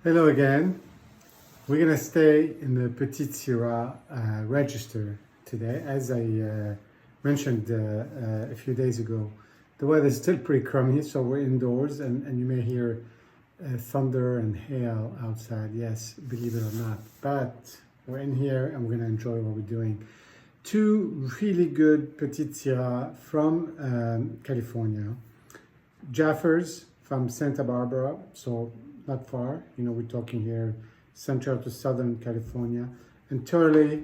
Hello again. We're gonna stay in the Petite Sirah register today. As I mentioned a few days ago, the weather is still pretty crummy, so we're indoors and you may hear thunder and hail outside. Yes, believe it or not. But we're in here and we're gonna enjoy what we're doing. Two really good Petite Sirah from California. Jaffurs from Santa Barbara, so not far. We're talking here central to southern California. And Turley,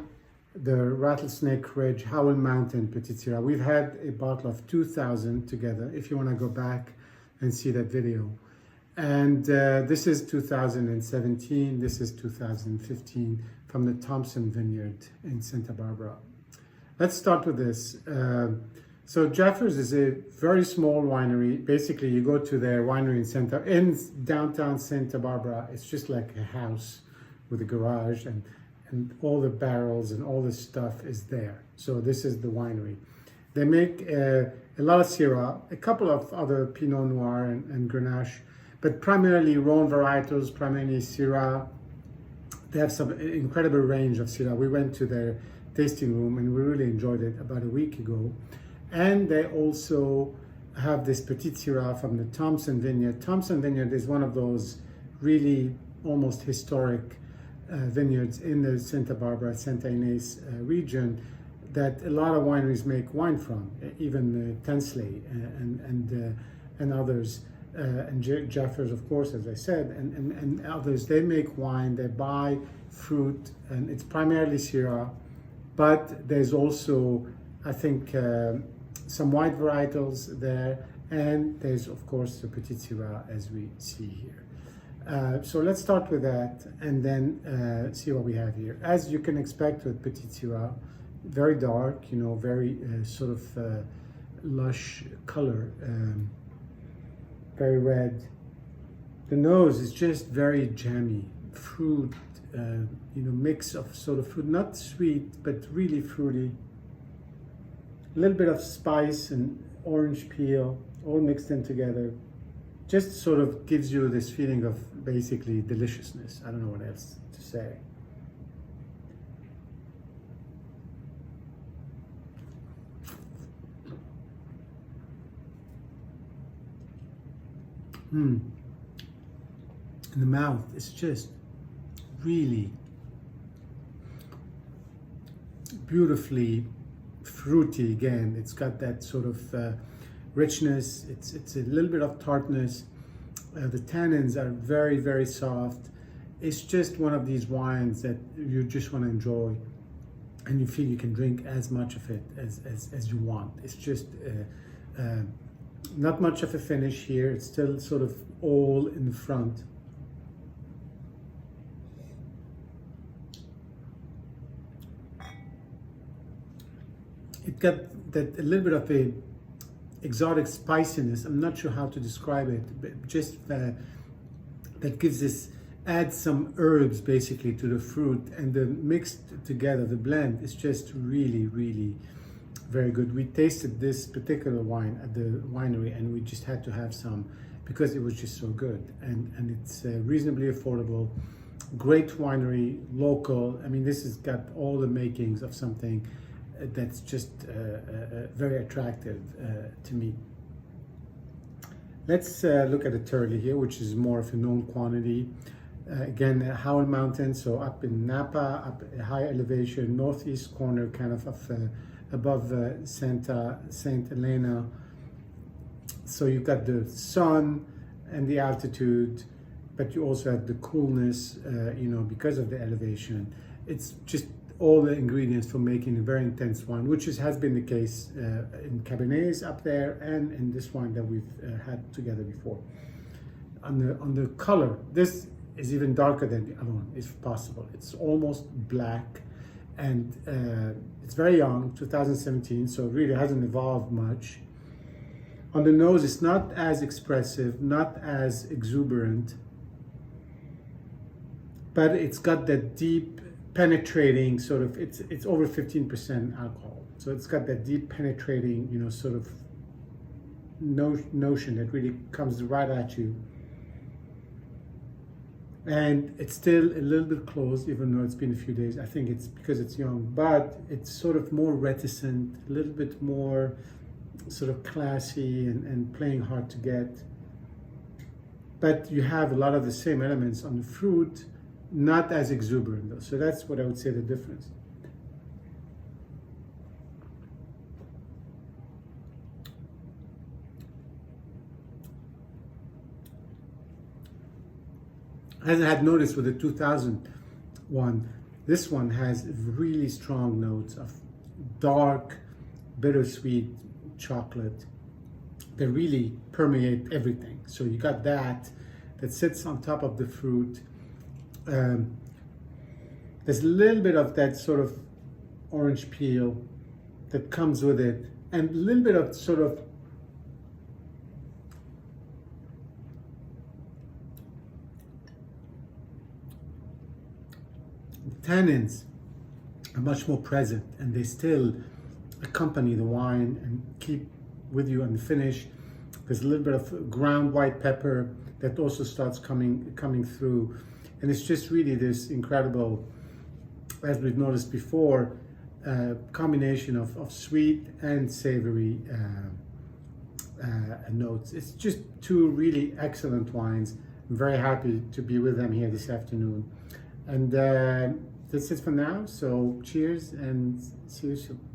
the Rattlesnake Ridge, Howell Mountain Petite Sirah. We've had a bottle of 2,000 together, if you want to go back and see that video. And this is 2017, this is 2015 from the Thompson Vineyard in Santa Barbara. Let's start with this. So Jaffurs is a very small winery. Basically, you go to their winery in downtown Santa Barbara. It's just like a house with a garage and all the barrels and all the stuff is there. So this is the winery. They make a lot of Syrah, a couple of other Pinot Noir and Grenache, but primarily Rhone varietals, primarily Syrah. They have some incredible range of Syrah. We went to their tasting room and we really enjoyed it about a week ago. And they also have this Petite Sirah from the Thompson Vineyard. Thompson Vineyard is one of those really almost historic vineyards in the Santa Barbara, Santa Ynez region that a lot of wineries make wine from, even Tinsley and others, and Jaffurs, of course, as I said, and others. They make wine, they buy fruit, and it's primarily Syrah, but there's also, I think, some white varietals there, and there's of course the Petite Sirah as we see here. So let's start with that and then see what we have here. As you can expect with Petite Sirah, very dark, very sort of lush color, very red. The nose is just very jammy, fruit, mix of sort of fruit, not sweet, but really fruity. A little bit of spice and orange peel all mixed in together. Just sort of gives you this feeling of basically deliciousness. I don't know what else to say. In the mouth, it's just really beautifully fruity again. It's got that sort of richness. It's a little bit of tartness. The tannins are very, very soft. It's just one of these wines that you just want to enjoy, and you feel you can drink as much of it as you want. It's just not much of a finish here. It's still sort of all in the front. It got that a little bit of a exotic spiciness. I'm not sure how to describe it, but just that gives this, adds some herbs basically to the fruit, and the mixed together, the blend is just really, really very good. We tasted this particular wine at the winery and we just had to have some because it was just so good, and it's reasonably affordable. Great winery, local. I mean, this has got all the makings of something that's just very attractive to me. Let's look at the Turley here, which is more of a known quantity. Again, Howell Mountain, so up in Napa, up a high elevation, northeast corner kind of above Saint Helena. So you've got the sun and the altitude, but you also have the coolness, because of the elevation. It's just all the ingredients for making a very intense wine, which has been the case in Cabernets up there and in this wine that we've had together before. On the color, this is even darker than the other one, if possible. It's almost black, and it's very young, 2017, so it really hasn't evolved much. On the nose, it's not as expressive, not as exuberant, but it's got that deep penetrating sort of, it's over 15% alcohol, so it's got that deep penetrating sort of notion that really comes right at you. And it's still a little bit closed, even though it's been a few days. I think it's because it's young, but it's sort of more reticent, a little bit more sort of classy and playing hard to get. But you have a lot of the same elements on the fruit, not as exuberant though. So that's what I would say the difference. As I had noticed with the 2000 one, this one has really strong notes of dark, bittersweet chocolate that really permeate everything. So you got that sits on top of the fruit. There's a little bit of that sort of orange peel that comes with it, and a little bit of sort of tannins are much more present, and they still accompany the wine and keep with you on the finish. There's a little bit of ground white pepper that also starts coming through, and it's just really this incredible, as we've noticed before, combination of sweet and savory notes. It's just two really excellent wines. I'm very happy to be with them here this afternoon. And that's it for now. So cheers and see you soon.